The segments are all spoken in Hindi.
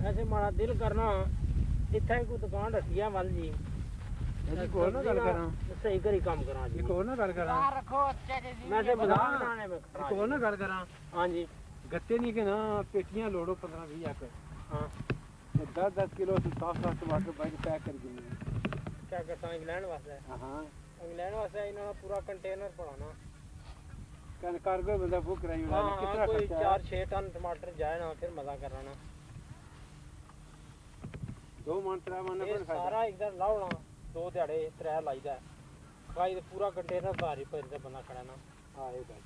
ऐसे माड़ा दिल करना इत्थे कोई दुकान रखी है वल जी जी कोई ना गल करा सही करी काम करा जी कोई ना गल करा रखो अच्छे जी मैं से बाजार बनाने में कोई ना गल करा हां जी गत्ते नहीं के ना पेटियां लोड़ो 15-20 आकर हां 10-10 किलो साफ टमाटर पैक कर देंगे क्या करता इंग्लैंड वास्ते हां इंग्लैंड वास्ते इन्होंने पूरा कंटेनर पड़ाना कार्गो बंदा बुक कराई कितना कोई 4-6 टन टमाटर जाए ना फिर मजा कराना 2 मन 3 मन पर सारा इधर लावना 2 दिहाड़े 3 लाईदा भाई तो पूरा कंटेनर भारी भर के बंदा खड़ा ना हां ये बात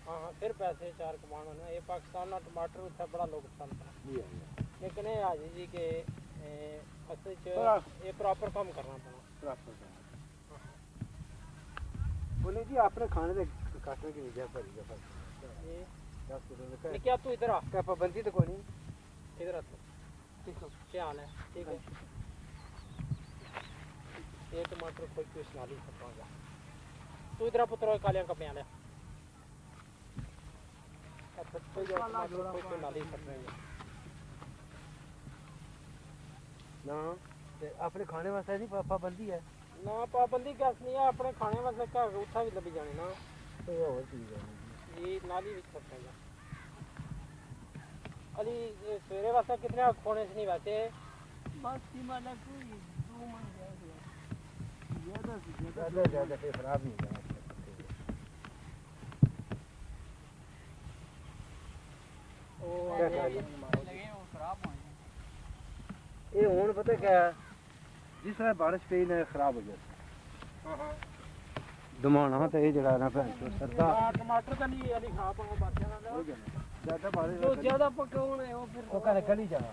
हां हां फिर पैसे 4 कमाना ना ये पाकिस्तान ना टमाटर उत्थे बड़ा लोग पसंद है लेकिन ये हाजी जी के असल च ये प्रॉपर काम करना पड़ा प्रॉपर बोले जी आपने खाने दे काटने की वजह पर ये 10 किलो का क्या तू इधर आ क्या पाबंदी तो कोई नहीं इधर आ तू ठीक है क्या हाल है ठीक है ये टमाटर कोई कुछ ना ली सकता तू इधर पुत्र कालियां कपियां ले अच्छा कोई ना ली सकते ना अपने खाने वास्ते नहीं पाबंदी है ना पाबंदी कैस नहीं है अपने खाने वास्ते घर उठा भी लभी जाने ना कोई और चीज है ये नाली विच सकते हैं अली सवेरे वास्ते कितने खोने से नहीं वैसे बस सीमा ना कोई 2 मन ज्यादा फिर खराब नहीं होगा ओ लगे वो खराब हो ये हुन पता क्या जिस तरह बारिश पे ना खराब हो जाता हां हां दमाना तो ये जड़ा ना भैन तो सरदा टमाटर तो नहीं अली खा पाओ बादशाह ना ज्यादा बारिश तो ज्यादा पक्के होने वो फिर वो कहने गली जाना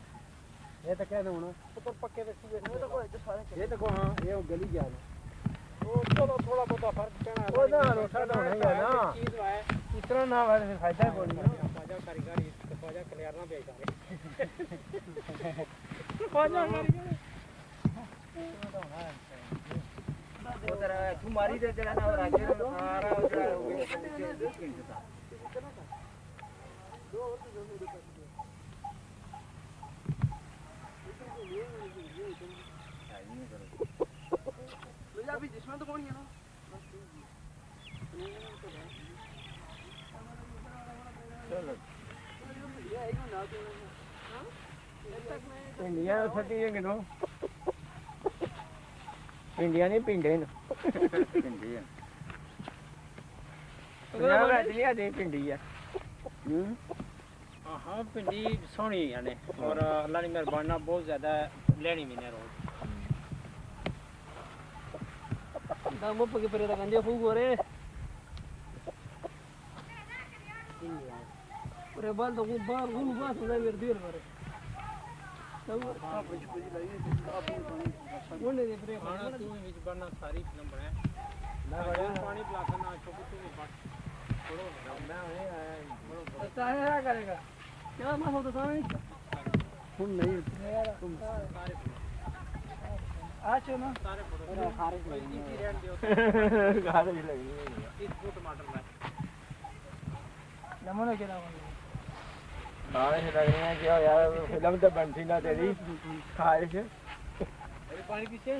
ये तो कहने होना तो पक्के तो ये तो कोई तो सारे ये देखो हां ये गली जा ओ चलो थोड़ा बहुत फर्क पड़ना ओ ना रोटा तो नहीं है ना चीज है इतना ना वाले फायदा कोई नहीं बाजा कारीगर बाजा क्लियर ना भेज रहे बाजा कारीगर उधर तुम्हारी दे जरा ना राजे सारा उधर हो गया अभी जिसमें तो कौन है ना चलो इंडिया फटी है किनो इंडिया नहीं पिंडे न पिंडी है पंजाब लिया दे पिंडी है हां पिंडी सोहनी यानी और अल्लाह की मेहरबानी बहुत ज्यादा लेनी भी नहीं रोज दामो पके परे दा गंजे फूक हो रे अरे बाल तो बाहर घूम बात हो मेरे दिल पर बोलने दे ब्रेक खाना तू विच बनना सारी फिल्म बना ना बड़ा पानी पिलाता ना छोटू तू बट छोड़ो मैं आने आया अच्छा है क्या करेगा क्या मैं होता था नहीं नहीं तुम सारे आज ना सारे फोटो खारिज लगी थी रेंट दियो खारिज लगी 30 फुट टमाटर में नमूना के नाम खारिज लग रही है क्या यार फिल्म तो बनती ना तेरी खारिज अरे पानी पीछे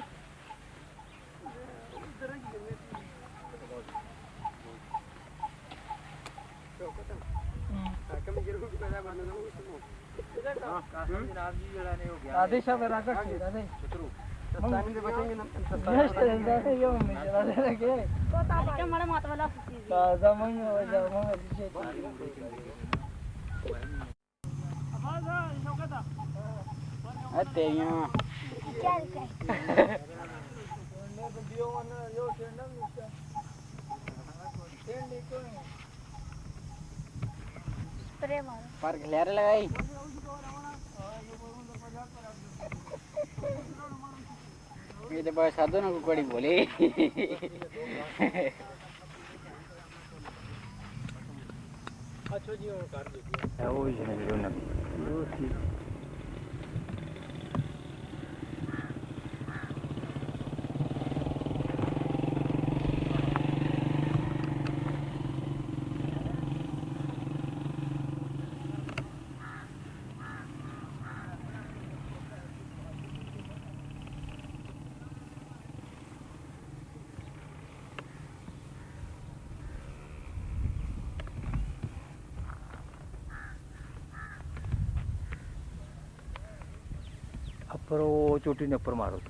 आदेश है राकेश दादा सस्तानी से बचेंगे ना सस्तानी ये मम्मी चला दे के तो ताप के मारे मात वाला ताजा मन हो जाओ पीछे आवाज शौकत तेरियां क्या वीडियो वन यो टेंडम इसका टेंड को स्प्रे मारो पर ग्लेयर लगाई ये तो बस साधो ना कुकड़ी बोले अच्छा जी और कर दीजिए वो ही है जो ना वो ठीक पर वो चोटी ने ऊपर मारो।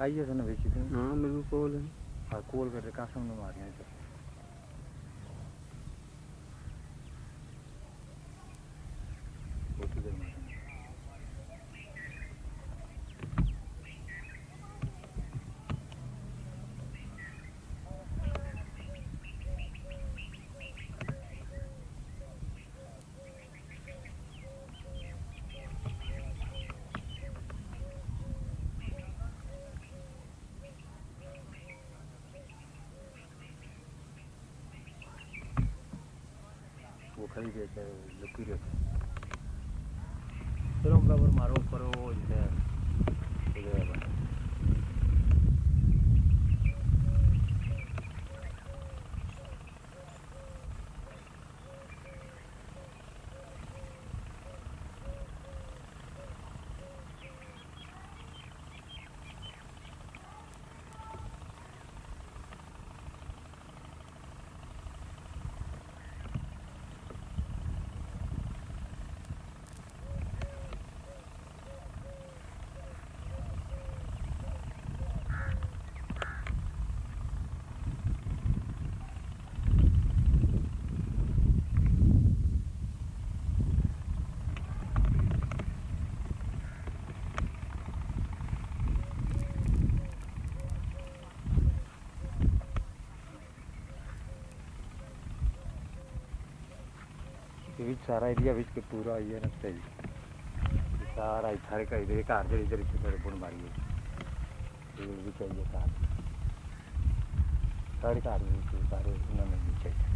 आइए तो ना बेची थी। हाँ मेरे को कॉल है। हाँ कॉल कर रहे कहाँ सामने मार रहे हैं। वो खड़ी रहता है, लुकी रहता है। चलो बराबर मारो ऊपर वो जैसे सारा एरिया बीच के पूरा ये रखते हैं सारा इधर का इधर कार इधर इधर बुन मारी है भी चाहिए सारे कार सारे उन्होंने भी चाहिए।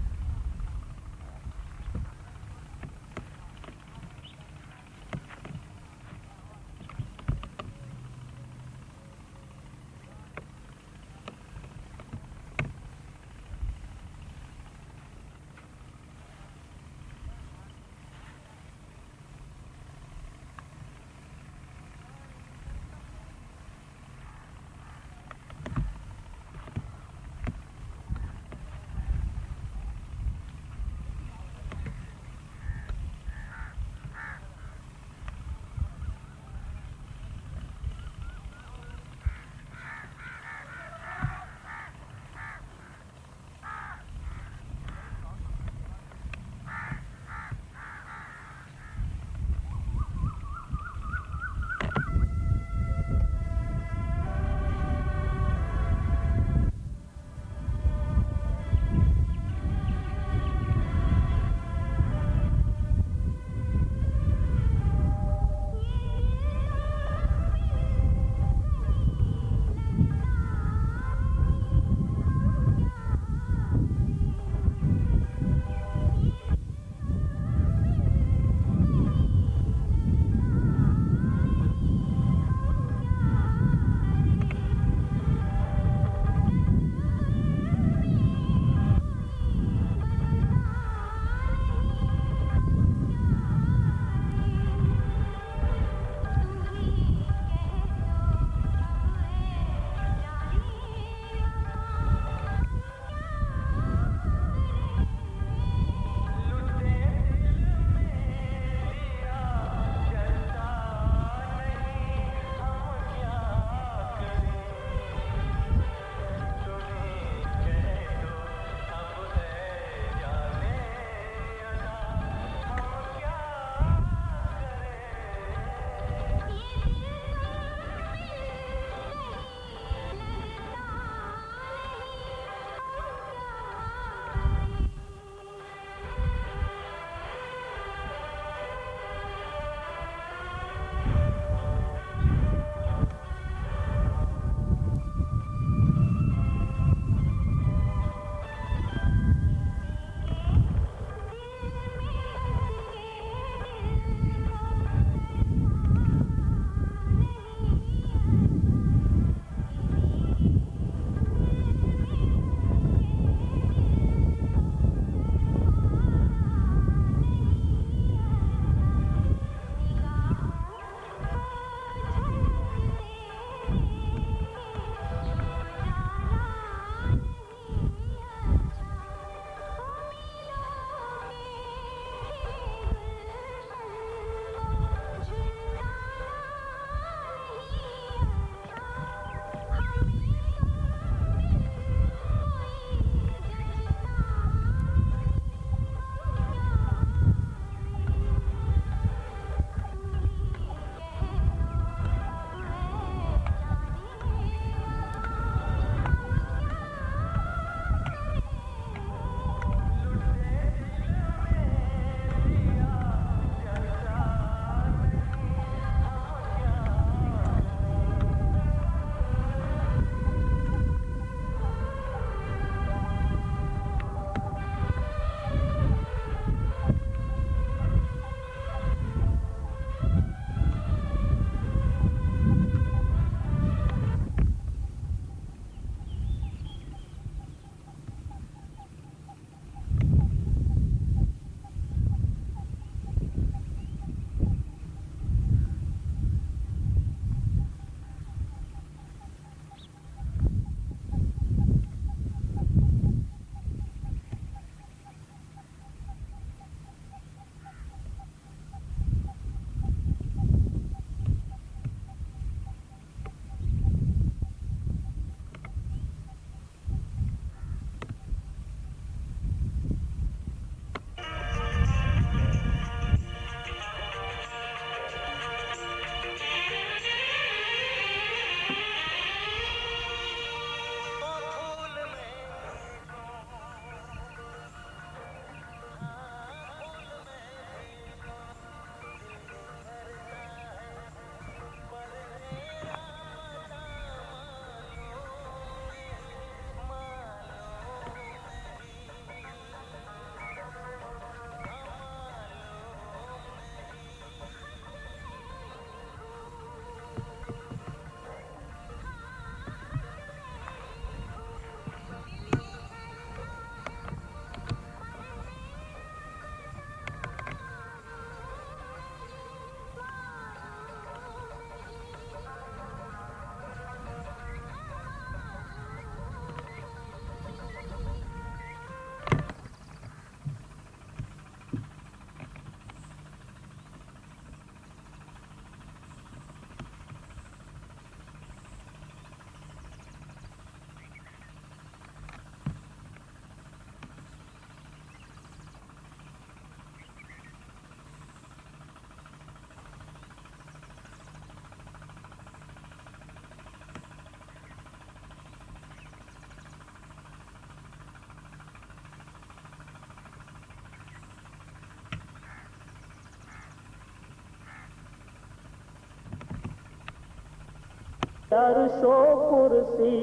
अर्शो कुर्सी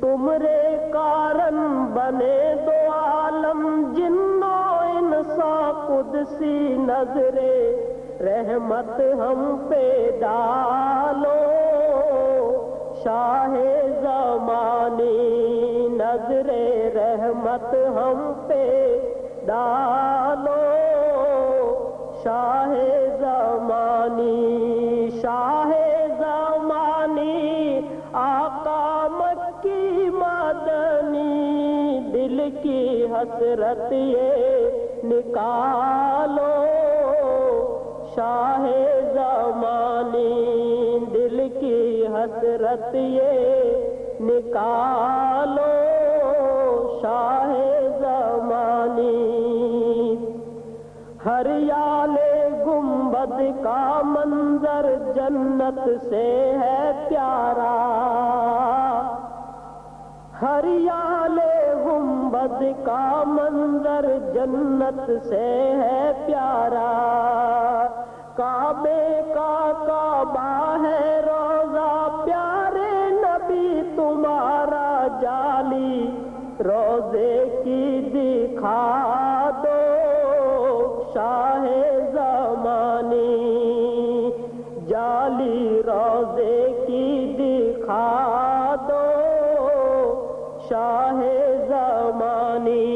तुमरे कारण बने दो आलम, जिन्नो इंसा कुदसी नजरे रहमत हम पे डालो, शाहे ज़मानी नजरे रहमत हम पे डालो, शाहे ज़मानी शाहे ज़मानी आका मक्की मदनी, दिल की हसरत ये निकालो, शाहे ज़मानी दिल की हसरत ये निकालो, शाहे ज़मानी। हरियाले गुंबद का मंजर जन्नत से है प्यारा, हरियाले गुंबद का मंजर जन्नत से है प्यारा, काबे का काबा है रोजा प्यारे नबी तुम्हारा जाली, रोजे की दिखा दो शाहे ज़मानी, जाली रोजे की दिखा दो शाहे ज़मानी।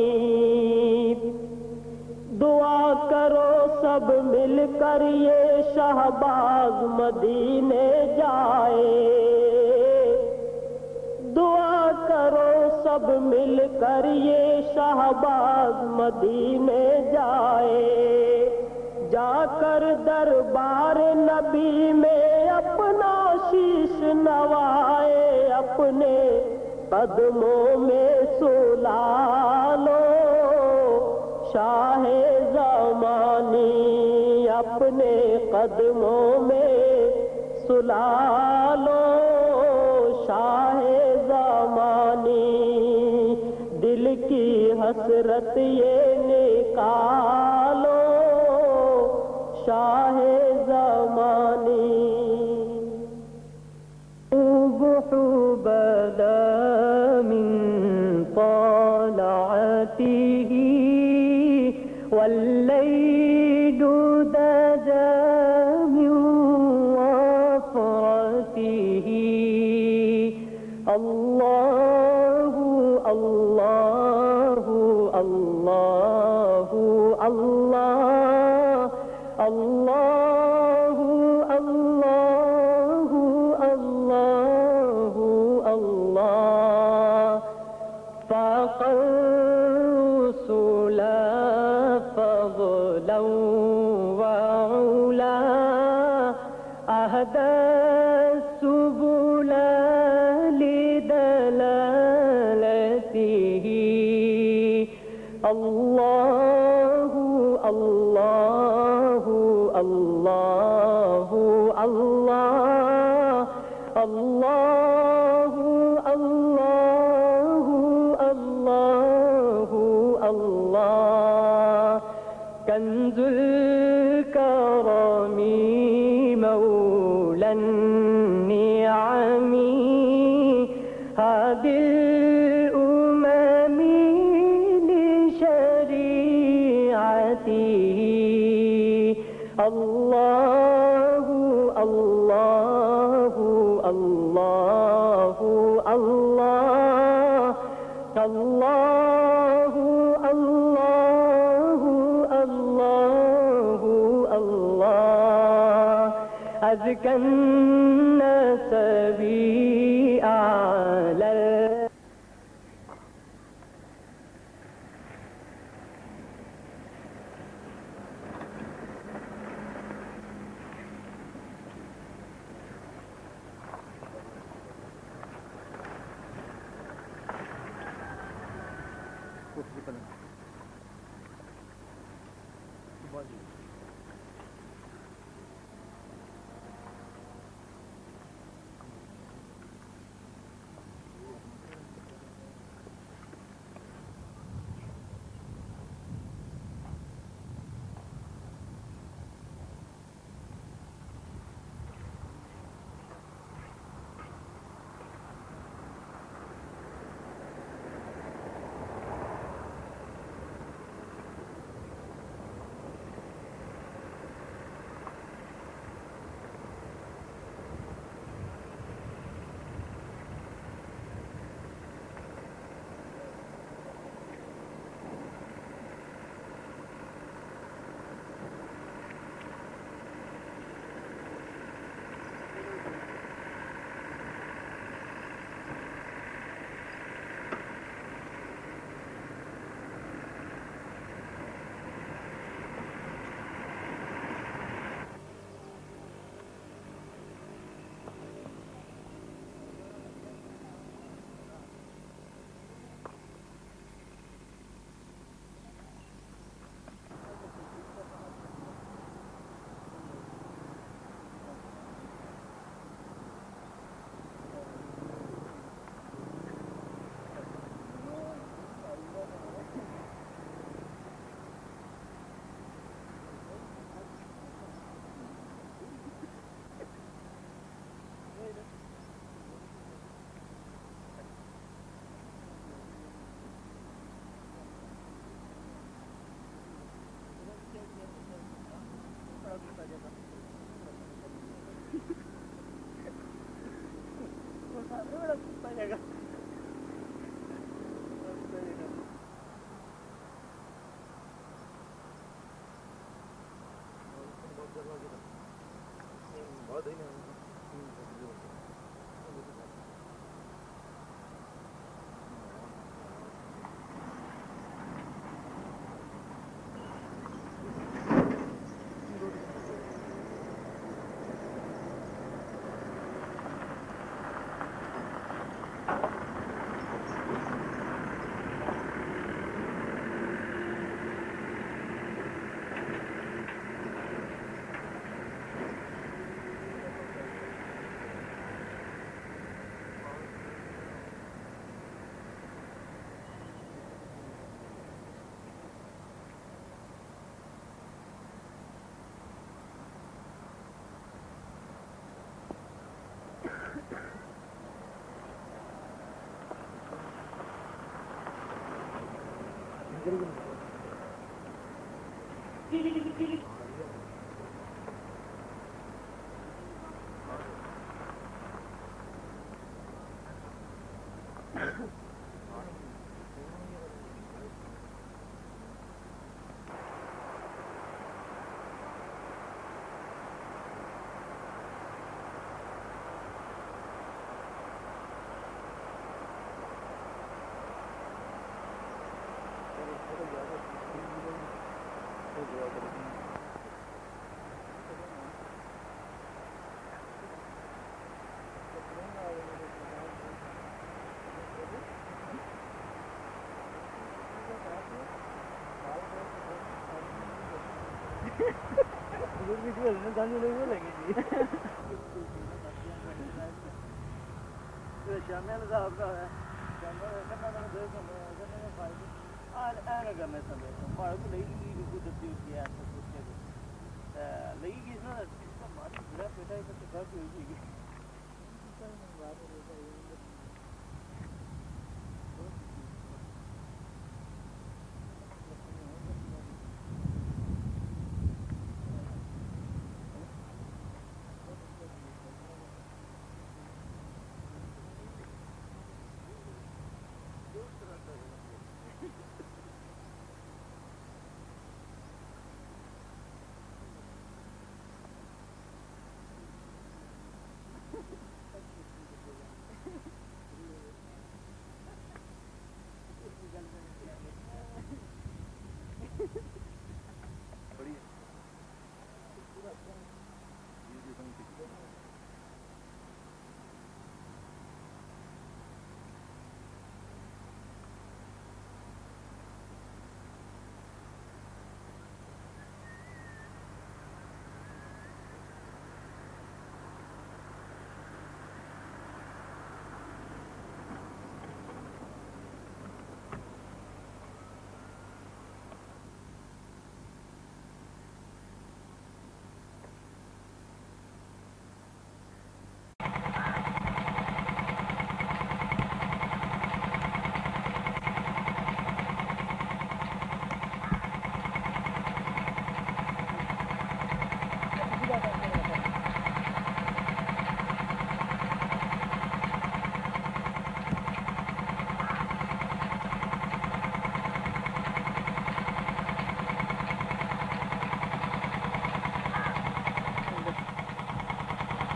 दुआ करो सब मिलकर ये शहबाज मदीने जाए, दुआ करो सब मिलकर ये शहबाज मदीने जाए, जाकर दरबार नबी में अपना शीश नवाए, अपने कदमों में सुला लो शाहे ज़मानी, अपने कदमों में सुला लो शाहे ज़मानी, दिल की हसरत ये निकालो शाहे ज़मानी। बदा मिन तलअतिही वल्लैलु दजा मिन वफ़रतिही, अल्लाहु अल्लाहु अल्लाहु अल्लाह, अल्लाहु अल्लाहु अल्लाहु अल्लाह, फ़ाक़र रुसुला फ़ज़लन व उला, अहदा सुबुला लिदलालतिही, अल्लाहु अल्लाहु अल्लाहु अल्लाह, अल्लाहु अल्लाहु अल्लाहु अल्लाह, कंजुल करमी मौलन निअमी, हादिल उममी लिशरीअतिही, अल्लाहु अल्लाहु अल्लाहु अल्लाह, अल्लाहु अल्लाहु अल्लाहु अल्लाह, अज़कन नसबी आला।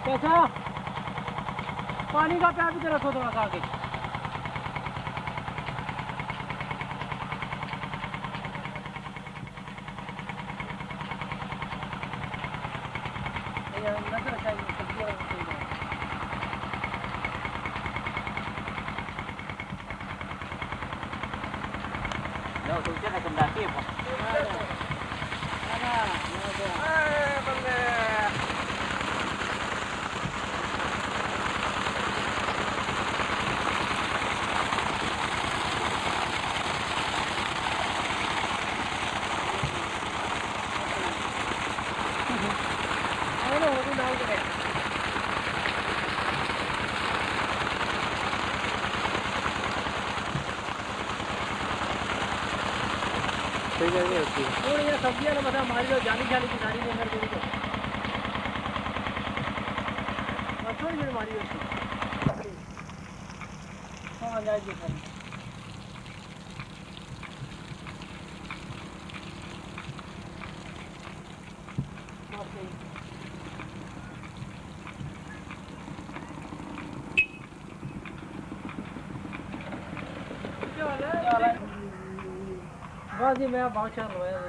कैसा पानी का प्यास भी रखो थोड़ा सा आगे। नजर चाहिए Đâu tôi chết là cầm đá tiếp à? सब्जियां ना मतलब हमारी जो जानी जानी की नानी ने अंदर करी तो थोड़ी देर मारी होती। हाँ जाइए सर। बस जी मैं बहुत चार लवाया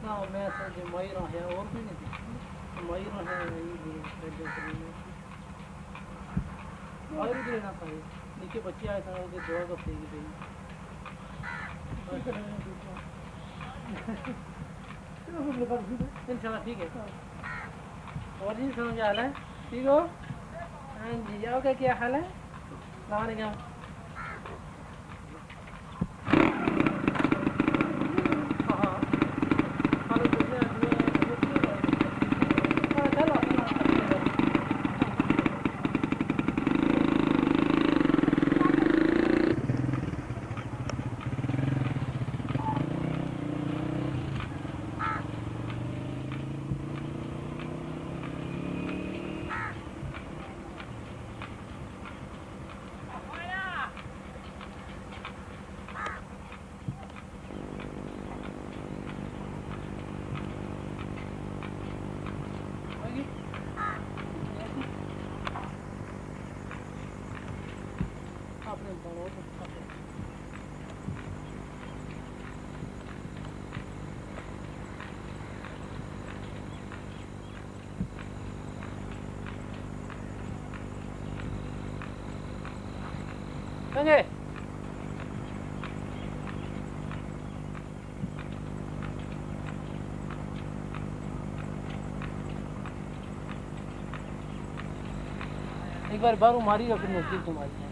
ना मैं समझे मयूर है और भी नहीं मयूर है और भी लेना चाहिए नीचे बच्चे आए थे उनके दुआ का फेंक देंगे इंशाल्लाह ठीक है और जी समझ हाल है ठीक हो हाँ जी आपका क्या हाल है लाने का संजय एक बार बारू मारी फिर नजदीक तुम्हारी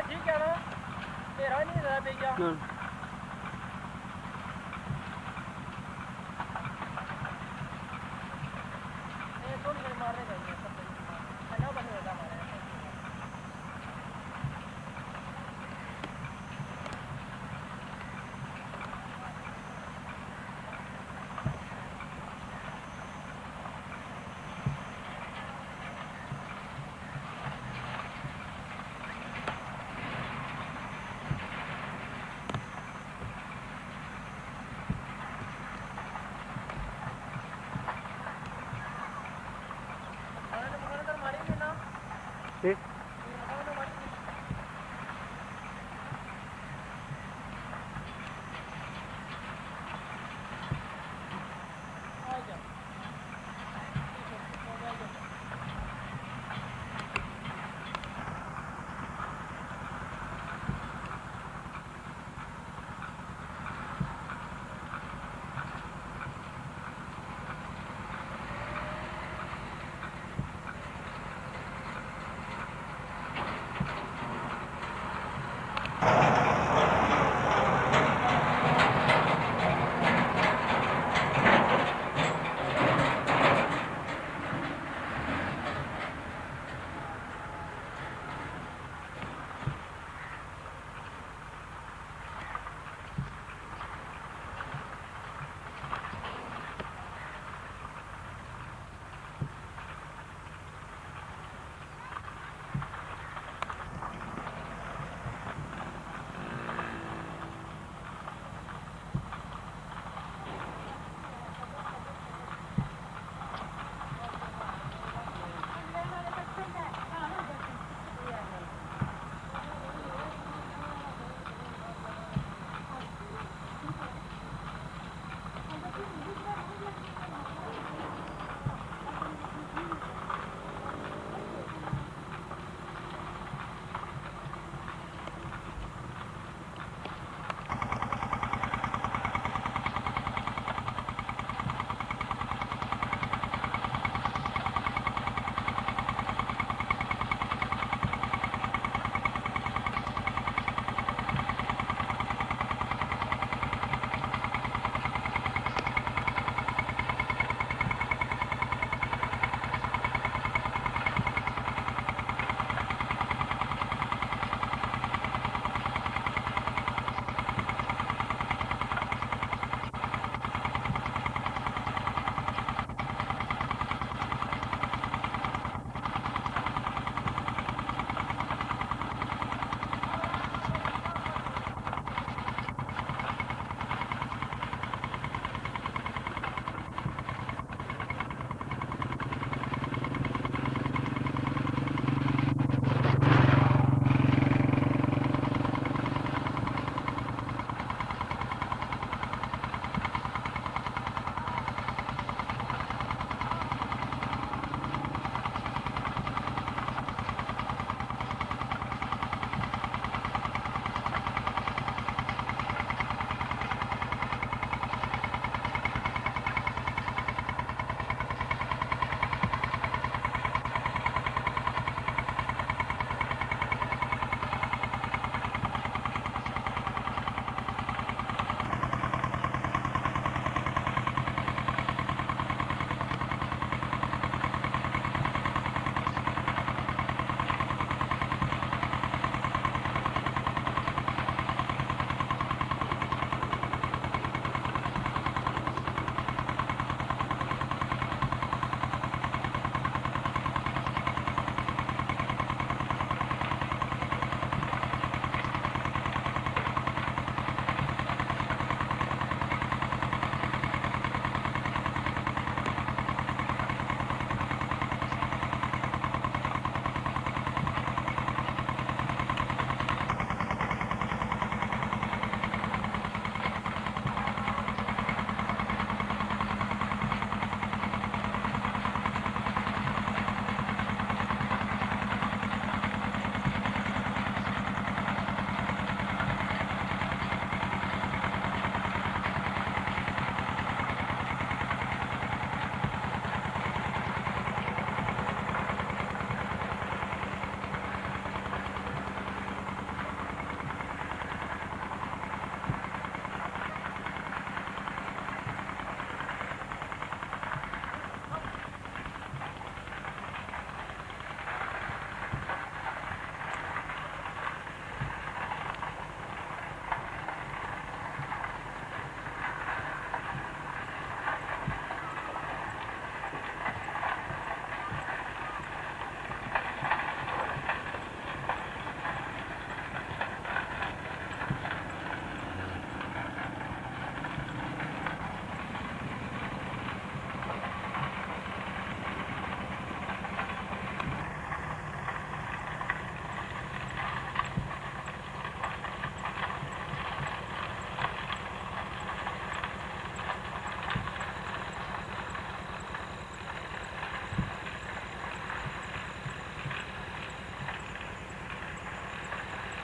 ठीक है ना तेरा नहीं रहा भैया